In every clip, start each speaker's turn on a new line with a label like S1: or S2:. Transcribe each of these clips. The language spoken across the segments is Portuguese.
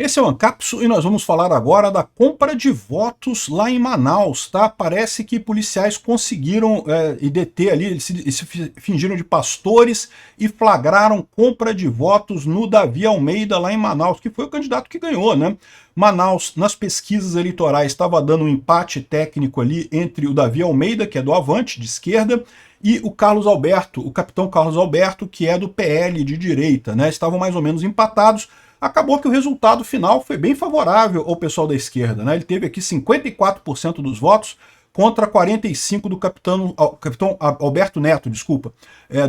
S1: Esse é o Ancapsu e nós vamos falar agora da compra de votos lá em Manaus, tá? Parece que policiais conseguiram e deter ali, eles se fingiram de pastores e flagraram compra de votos no Davi Almeida lá em Manaus, que foi o candidato que ganhou, né? Manaus, nas pesquisas eleitorais, estava dando um empate técnico ali entre o Davi Almeida, que é do Avante, de esquerda, e o Carlos Alberto, o capitão Carlos Alberto, que é do PL, de direita, né? Estavam mais ou menos empatados. Acabou que o resultado final foi bem favorável ao pessoal da esquerda, né? Ele teve aqui 54% dos votos contra 45% do capitão Alberto Neto, desculpa,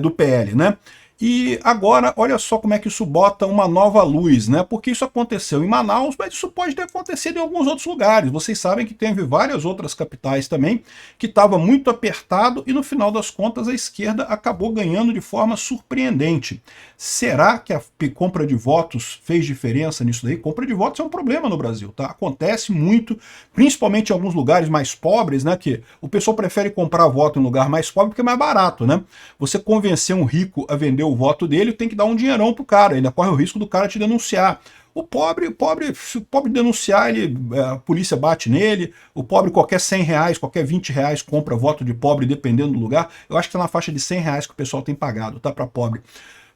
S1: do PL, né? E agora, olha só como é que isso bota uma nova luz, né? Porque isso aconteceu em Manaus, mas isso pode ter acontecido em alguns outros lugares. Vocês sabem que teve várias outras capitais também, que estava muito apertado e no final das contas a esquerda acabou ganhando de forma surpreendente. Será que a compra de votos fez diferença nisso daí? Compra de votos é um problema no Brasil, tá? Acontece muito, principalmente em alguns lugares mais pobres, né? Que o pessoal prefere comprar voto em lugar mais pobre porque é mais barato, né? Você convencer um rico a vender o voto dele, tem que dar um dinheirão pro cara, ainda corre o risco do cara te denunciar. Se o pobre denunciar, a polícia bate nele, o pobre qualquer 100 reais, qualquer 20 reais compra voto de pobre, dependendo do lugar. Eu acho que tá na faixa de 100 reais que o pessoal tem pagado, tá, para pobre.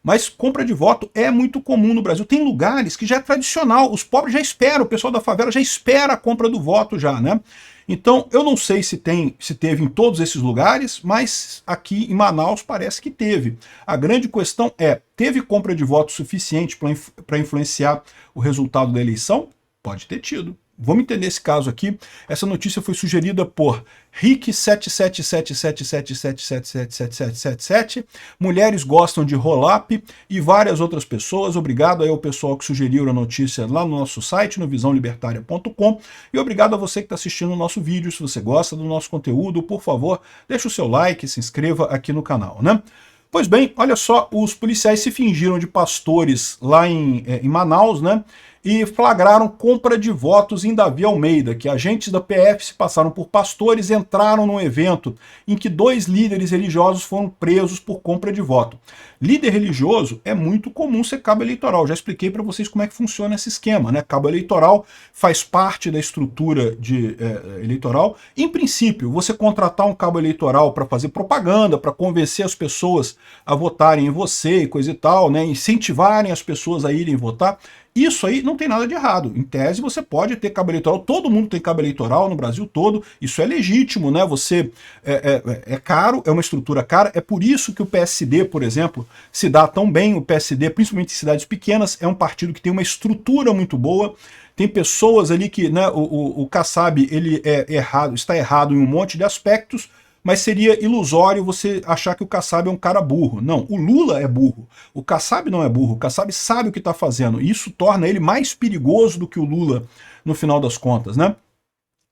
S1: Mas compra de voto é muito comum no Brasil. Tem lugares que já é tradicional, os pobres já esperam, o pessoal da favela já espera a compra do voto já, né? Então, eu não sei se teve em todos esses lugares, mas aqui em Manaus parece que teve. A grande questão é, teve compra de voto suficiente para influenciar o resultado da eleição? Pode ter tido. Vamos entender esse caso aqui. Essa notícia foi sugerida por Rick777777777777, Mulheres Gostam de Roll-Up e várias outras pessoas. Obrigado aí ao pessoal que sugeriu a notícia lá no nosso site, no visãolibertaria.com, e obrigado a você que está assistindo o nosso vídeo. Se você gosta do nosso conteúdo, por favor, deixa o seu like, se inscreva aqui no canal, né? Pois bem, olha só, os policiais se fingiram de pastores lá em Manaus, né? E flagraram compra de votos em Davi Almeida, que agentes da PF se passaram por pastores, entraram num evento em que 2 líderes religiosos foram presos por compra de voto. Líder religioso é muito comum ser cabo eleitoral, já expliquei para vocês como é que funciona esse esquema, né? Cabo eleitoral faz parte da estrutura eleitoral. Em princípio, você contratar um cabo eleitoral para fazer propaganda, para convencer as pessoas a votarem em você e coisa e tal, né? Incentivarem as pessoas a irem votar, isso aí não tem nada de errado. Em tese, você pode ter cabo eleitoral, todo mundo tem cabo eleitoral no Brasil todo, isso é legítimo, né? Você é caro, é uma estrutura cara, é por isso que o PSD, por exemplo, se dá tão bem. O PSD, principalmente em cidades pequenas, é um partido que tem uma estrutura muito boa, tem pessoas ali que, né, o Kassab, ele está errado em um monte de aspectos, mas seria ilusório você achar que o Kassab é um cara burro. Não, o Lula é burro. O Kassab não é burro. O Kassab sabe o que está fazendo. E isso torna ele mais perigoso do que o Lula, no final das contas, né?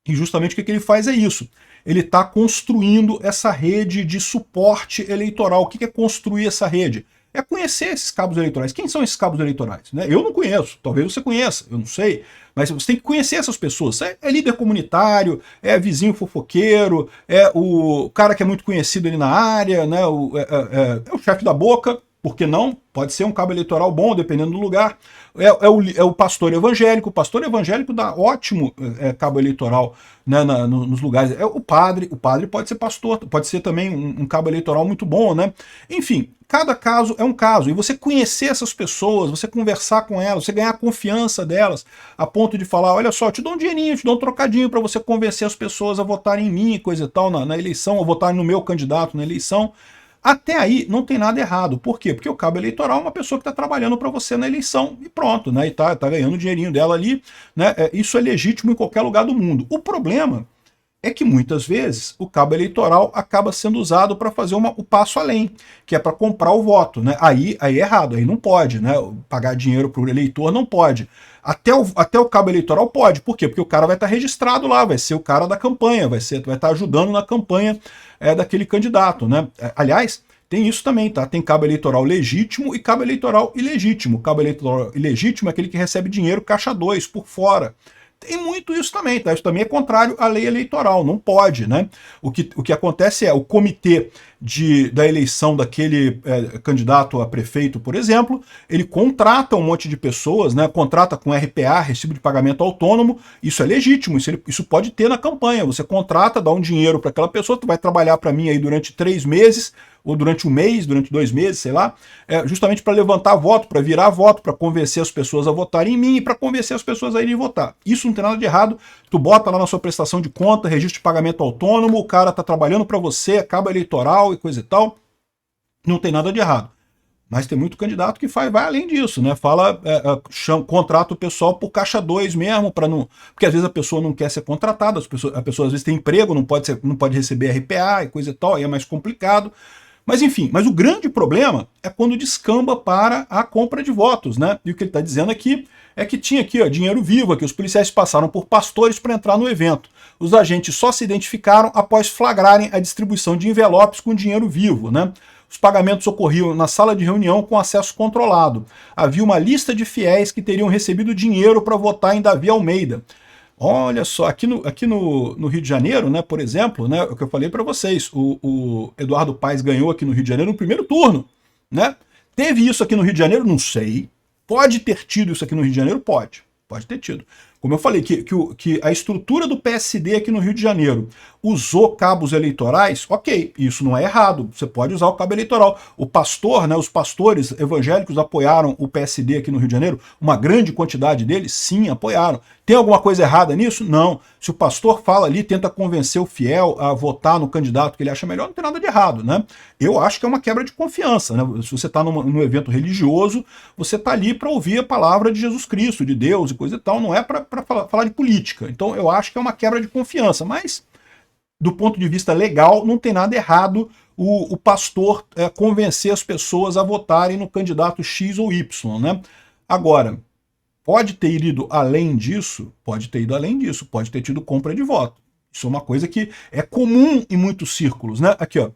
S1: E justamente o que ele faz é isso. Ele está construindo essa rede de suporte eleitoral. O que é construir essa rede? É conhecer esses cabos eleitorais. Quem são esses cabos eleitorais? Né? Eu não conheço, talvez você conheça, eu não sei. Mas você tem que conhecer essas pessoas. É líder comunitário, é vizinho fofoqueiro, é o cara que é muito conhecido ali na área, né? É o chefe da boca, por que não? Pode ser um cabo eleitoral bom, dependendo do lugar. É o pastor evangélico. O pastor evangélico dá ótimo cabo eleitoral, né, nos lugares. É o padre pode ser pastor, pode ser também um cabo eleitoral muito bom, né? Enfim, cada caso é um caso. E você conhecer essas pessoas, você conversar com elas, você ganhar a confiança delas, a ponto de falar, olha só, eu te dou um dinheirinho, eu te dou um trocadinho para você convencer as pessoas a votarem em mim, coisa e tal, na eleição, ou votarem no meu candidato na eleição. Até aí não tem nada errado. Por quê? Porque o cabo eleitoral é uma pessoa que está trabalhando para você na eleição e pronto, né? E tá ganhando o dinheirinho dela ali, né? Isso é legítimo em qualquer lugar do mundo. O problema é que muitas vezes o cabo eleitoral acaba sendo usado para fazer o passo além, que é para comprar o voto, né? Aí é errado, aí não pode, né? Pagar dinheiro para o eleitor não pode. Até o cabo eleitoral pode. Por quê? Porque o cara vai estar registrado lá, vai ser o cara da campanha, vai estar ajudando na campanha daquele candidato, né? Aliás, tem isso também, tá? Tem cabo eleitoral legítimo e cabo eleitoral ilegítimo. O cabo eleitoral ilegítimo é aquele que recebe dinheiro caixa 2 por fora. Tem muito isso também, tá? Isso também é contrário à lei eleitoral, não pode, né? O que acontece é o comitê da eleição daquele candidato a prefeito, por exemplo, ele contrata um monte de pessoas, né? Contrata com RPA, Recibo de Pagamento Autônomo, isso é legítimo, isso pode ter na campanha. Você contrata, dá um dinheiro para aquela pessoa, tu vai trabalhar para mim aí durante 3 meses, ou durante um mês, durante 2 meses, sei lá, justamente para levantar voto, para virar voto, para convencer as pessoas a votarem em mim e para convencer as pessoas a irem votar. Isso não tem nada de errado, tu bota lá na sua prestação de conta, registro de pagamento autônomo, o cara tá trabalhando para você, cabo eleitoral e coisa e tal, não tem nada de errado. Mas tem muito candidato que vai além disso, né? Contrata o pessoal por caixa 2 mesmo, para não. Porque às vezes a pessoa não quer ser contratada, a pessoa às vezes tem emprego, não pode receber RPA e coisa e tal, aí é mais complicado. Mas enfim, o grande problema é quando descamba para a compra de votos, né? E o que ele está dizendo aqui é que tinha aqui, ó, dinheiro vivo, aqui os policiais passaram por pastores para entrar no evento. Os agentes só se identificaram após flagrarem a distribuição de envelopes com dinheiro vivo, né? Os pagamentos ocorriam na sala de reunião com acesso controlado. Havia uma lista de fiéis que teriam recebido dinheiro para votar em Davi Almeida. Olha só, aqui no Rio de Janeiro, né, por exemplo, né, o que eu falei para vocês, o Eduardo Paes ganhou aqui no Rio de Janeiro no primeiro turno, né? Teve isso aqui no Rio de Janeiro? Não sei. Pode ter tido isso aqui no Rio de Janeiro? Pode ter tido. Como eu falei, que a estrutura do PSD aqui no Rio de Janeiro usou cabos eleitorais, ok, isso não é errado, você pode usar o cabo eleitoral. O pastor, né, os pastores evangélicos apoiaram o PSD aqui no Rio de Janeiro, uma grande quantidade deles, sim, apoiaram. Tem alguma coisa errada nisso? Não. Se o pastor fala ali, tenta convencer o fiel a votar no candidato que ele acha melhor, não tem nada de errado, né? Eu acho que é uma quebra de confiança, né? Se você está num evento religioso, você está ali para ouvir a palavra de Jesus Cristo, de Deus e coisa e tal, não é para falar de política. Então eu acho que é uma quebra de confiança, mas do ponto de vista legal, não tem nada errado o pastor convencer as pessoas a votarem no candidato X ou Y, né? Agora, pode ter ido além disso? Pode ter ido além disso, pode ter tido compra de voto. Isso é uma coisa que é comum em muitos círculos, né? Aqui, ó.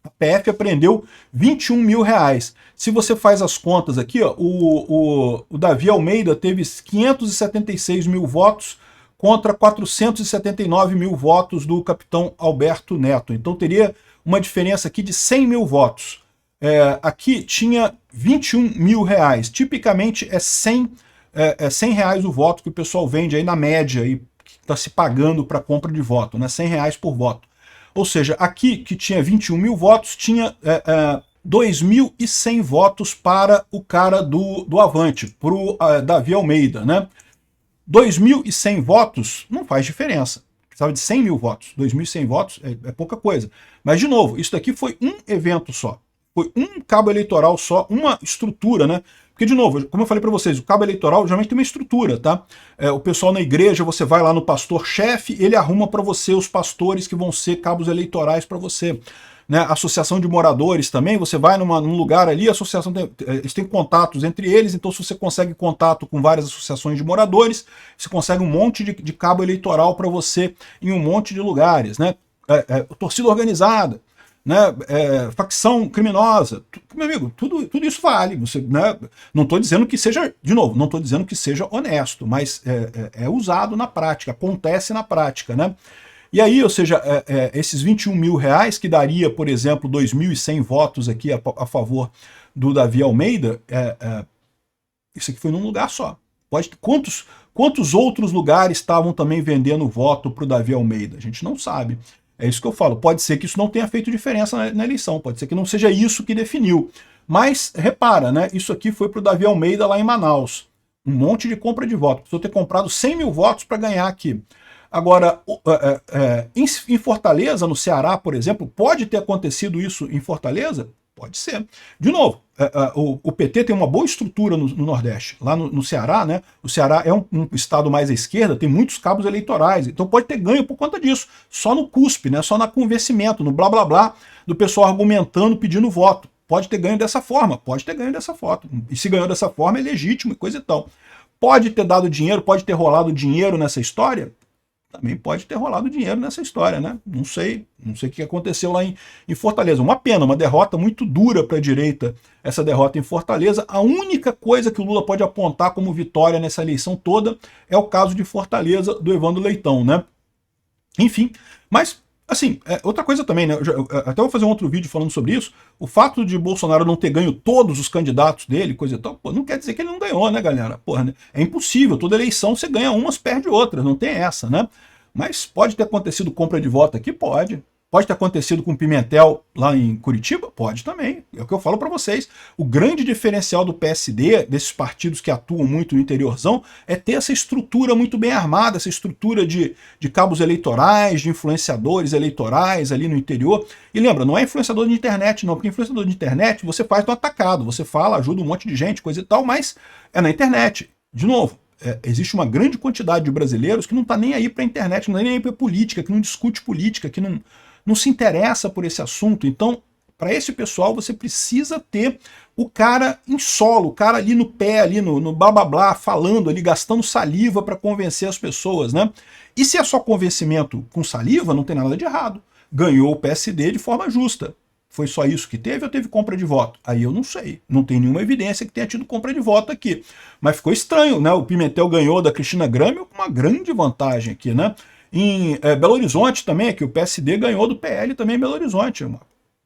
S1: A PF apreendeu 21 mil reais. Se você faz as contas aqui, ó, o Davi Almeida teve 576 mil votos contra 479 mil votos do capitão Alberto Neto. Então teria uma diferença aqui de 100 mil votos. Aqui tinha 21 mil reais. Tipicamente é 100 reais o voto que o pessoal vende aí na média e que está se pagando para compra de voto, né? 100 reais por voto. Ou seja, aqui que tinha 21 mil votos, tinha 2.100 votos para o cara do Avante, para o Davi Almeida, né? 2.100 votos não faz diferença. Precisava de 100 mil votos. 2.100 votos é pouca coisa. Mas, de novo, isso daqui foi um evento só. Foi um cabo eleitoral só, uma estrutura, né? Porque, de novo, como eu falei para vocês, o cabo eleitoral geralmente tem uma estrutura, tá? O pessoal na igreja, você vai lá no pastor-chefe, ele arruma para você os pastores que vão ser cabos eleitorais para você. Né? Associação de moradores também, você vai num lugar ali, a associação eles têm contatos entre eles, então se você consegue contato com várias associações de moradores, você consegue um monte de cabo eleitoral para você em um monte de lugares. Né? Torcida organizada, né, facção criminosa, meu amigo, tudo isso vale. Você, né, não estou dizendo que seja, de novo, não estou dizendo que seja honesto, mas é usado na prática, acontece na prática, né? E aí, ou seja, esses 21 mil reais, que daria, por exemplo, 2.100 votos aqui a favor do Davi Almeida, isso aqui foi num lugar só. Quantos outros lugares estavam também vendendo voto para o Davi Almeida? A gente não sabe. É isso que eu falo. Pode ser que isso não tenha feito diferença na eleição, pode ser que não seja isso que definiu. Mas, repara, né? Isso aqui foi para o Davi Almeida lá em Manaus. Um monte de compra de voto. Precisou ter comprado 100 mil votos para ganhar aqui. Agora, em Fortaleza, no Ceará, por exemplo, pode ter acontecido isso em Fortaleza? Pode ser. De novo, o PT tem uma boa estrutura no Nordeste. Lá no Ceará, né? O Ceará é um estado mais à esquerda, tem muitos cabos eleitorais, então pode ter ganho por conta disso. Só no cuspe, né? Só no convencimento, no blá blá blá, do pessoal argumentando, pedindo voto. Pode ter ganho dessa forma, pode ter ganho dessa forma. E se ganhou dessa forma, é legítimo e coisa e tal. Pode ter dado dinheiro, pode ter rolado dinheiro nessa história? também pode ter rolado dinheiro nessa história, né? Não sei o que aconteceu lá em Fortaleza. Uma pena, uma derrota muito dura para a direita, essa derrota em Fortaleza. A única coisa que o Lula pode apontar como vitória nessa eleição toda é o caso de Fortaleza do Evandro Leitão, né? Enfim, mas assim, outra coisa também, né? Eu até vou fazer um outro vídeo falando sobre isso. O fato de Bolsonaro não ter ganho todos os candidatos dele, coisa e tal, pô, não quer dizer que ele não ganhou, né, galera? Porra, né? É impossível, toda eleição você ganha umas, perde outras, não tem essa, né? Mas pode ter acontecido compra de voto aqui? Pode. Pode ter acontecido com Pimentel lá em Curitiba? Pode também. É o que eu falo para vocês. O grande diferencial do PSD, desses partidos que atuam muito no interiorzão, é ter essa estrutura muito bem armada, essa estrutura de cabos eleitorais, de influenciadores eleitorais ali no interior. E lembra, não é influenciador de internet não, porque influenciador de internet você faz no atacado, você fala, ajuda um monte de gente, coisa e tal, mas é na internet. De novo, existe uma grande quantidade de brasileiros que não está nem aí para a internet, não está nem aí para a política, que não discute política, que não se interessa por esse assunto. Então, para esse pessoal, você precisa ter o cara em solo, o cara ali no pé, ali no blá blá blá, falando ali, gastando saliva para convencer as pessoas, né? E se é só convencimento com saliva, não tem nada de errado. Ganhou o PSD de forma justa. Foi só isso que teve ou teve compra de voto? Aí eu não sei. Não tem nenhuma evidência que tenha tido compra de voto aqui. Mas ficou estranho, né? O Pimentel ganhou da Cristina Grâmio com uma grande vantagem aqui, né? Em Belo Horizonte também, que o PSD ganhou do PL também em Belo Horizonte. Uma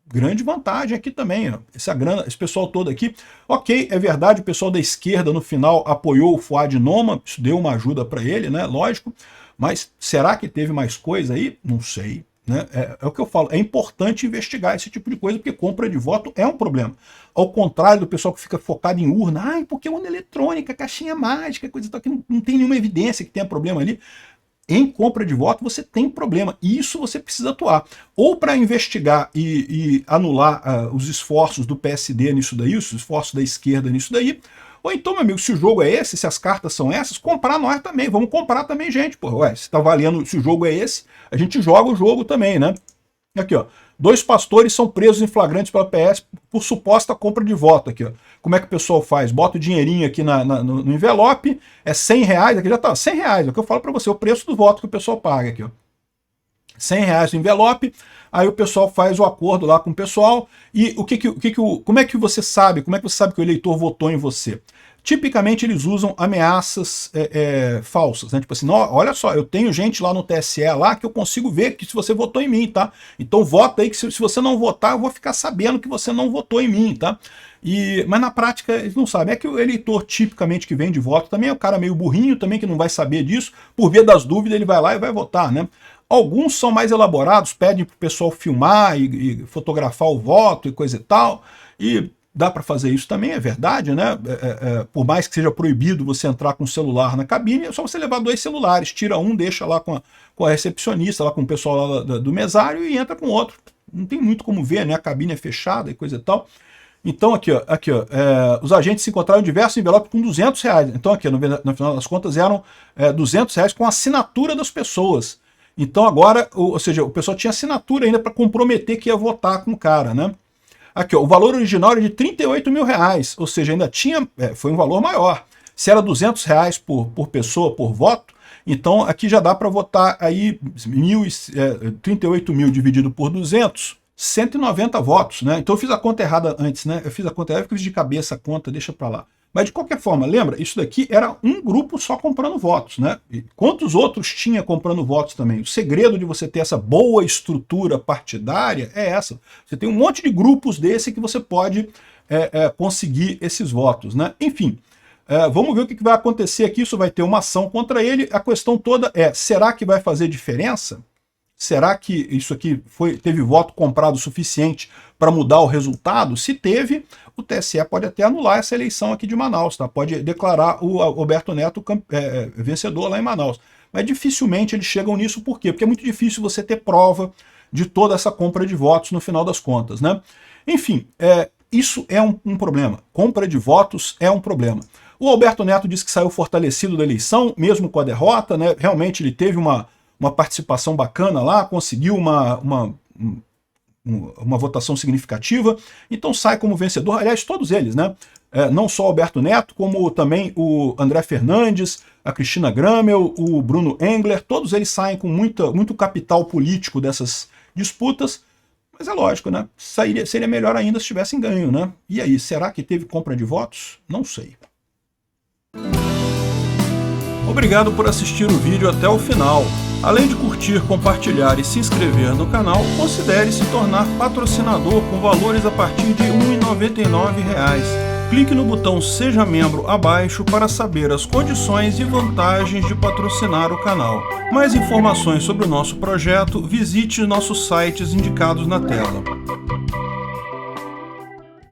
S1: grande vantagem aqui também. Ó. Esse pessoal todo aqui. Ok, é verdade, o pessoal da esquerda no final apoiou o Fuad Noma, isso deu uma ajuda para ele, né? Lógico. Mas será que teve mais coisa aí? Não sei. Né? É o que eu falo, é importante investigar esse tipo de coisa, porque compra de voto é um problema. Ao contrário do pessoal que fica focado em urna, porque urna eletrônica, caixinha mágica, coisa e tal, que não tem nenhuma evidência que tenha problema ali. Em compra de voto você tem problema, e isso você precisa atuar. Ou para investigar e anular os esforços do PSD nisso daí, os esforços da esquerda nisso daí, ou então, meu amigo, se o jogo é esse, se as cartas são essas, comprar nós também, vamos comprar também gente, pô. Ué, se tá valendo, se o jogo é esse, a gente joga o jogo também, né? Aqui, ó. 2 pastores são presos em flagrantes pela PS por suposta compra de voto aqui, ó. Como é que o pessoal faz? Bota o dinheirinho aqui no envelope, é R$100, aqui já tá, R$100, é o que eu falo para você, o preço do voto que o pessoal paga aqui, ó. R$100 no envelope, aí o pessoal faz o acordo lá com o pessoal, e como é que você sabe que o eleitor votou em você? Tipicamente eles usam ameaças falsas, né? Tipo assim, olha só, eu tenho gente lá no TSE lá que eu consigo ver que se você votou em mim, tá? Então vota aí que se você não votar, eu vou ficar sabendo que você não votou em mim, tá? Mas na prática eles não sabem. É que o eleitor tipicamente que vem de voto também é um cara meio burrinho também, que não vai saber disso, por via das dúvidas ele vai lá e vai votar, né? Alguns são mais elaborados, pedem para o pessoal filmar e fotografar o voto e coisa e tal, e dá para fazer isso também, é verdade, né? Por mais que seja proibido você entrar com o celular na cabine, é só você levar 2 celulares, tira um, deixa lá com a recepcionista, lá com o pessoal lá do mesário e entra com outro. Não tem muito como ver, né? A cabine é fechada e coisa e tal. Então aqui, ó, os agentes se encontraram em diversos envelopes com R$200. Então aqui, no final das contas, eram R$200 com a assinatura das pessoas. Então agora, ou seja, o pessoal tinha assinatura ainda para comprometer que ia votar com o cara, né? Aqui, ó, o valor original era de R$38 mil, ou seja, ainda tinha, foi um valor maior. Se era R$200 por pessoa, por voto, então aqui já dá para votar aí 38 mil dividido por 200, 190 votos, né? Então eu fiz a conta errada antes, né? Eu fiz a conta errada, eu fiz de cabeça a conta, deixa para lá. Mas de qualquer forma, lembra, isso daqui era um grupo só comprando votos, né? E quantos outros tinha comprando votos também? O segredo de você ter essa boa estrutura partidária é essa. Você tem um monte de grupos desse que você pode conseguir esses votos, né? Enfim, vamos ver o que vai acontecer aqui. Isso vai ter uma ação contra ele. A questão toda é, será que vai fazer diferença? Será que isso aqui teve voto comprado suficiente para mudar o resultado? Se teve, o TSE pode até anular essa eleição aqui de Manaus, tá? Pode declarar o Alberto Neto vencedor lá em Manaus. Mas dificilmente eles chegam nisso, por quê? Porque é muito difícil você ter prova de toda essa compra de votos no final das contas, né? Enfim, isso é um problema. Compra de votos é um problema. O Alberto Neto disse que saiu fortalecido da eleição, mesmo com a derrota, né? Realmente ele teve uma participação bacana lá, conseguiu uma votação significativa, então sai como vencedor. Aliás, todos eles, né? Não só o Alberto Neto, como também o André Fernandes, a Cristina Gramel, o Bruno Engler, todos eles saem com muito capital político dessas disputas, mas é lógico, né? Seria melhor ainda se tivessem ganho, né? E aí, será que teve compra de votos? Não sei. Obrigado por assistir o vídeo até o final. Além de curtir, compartilhar e se inscrever no canal, considere se tornar patrocinador com valores a partir de R$ 1,99. Clique no botão Seja Membro abaixo para saber as condições e vantagens de patrocinar o canal. Mais informações sobre o nosso projeto, visite nossos sites indicados na tela.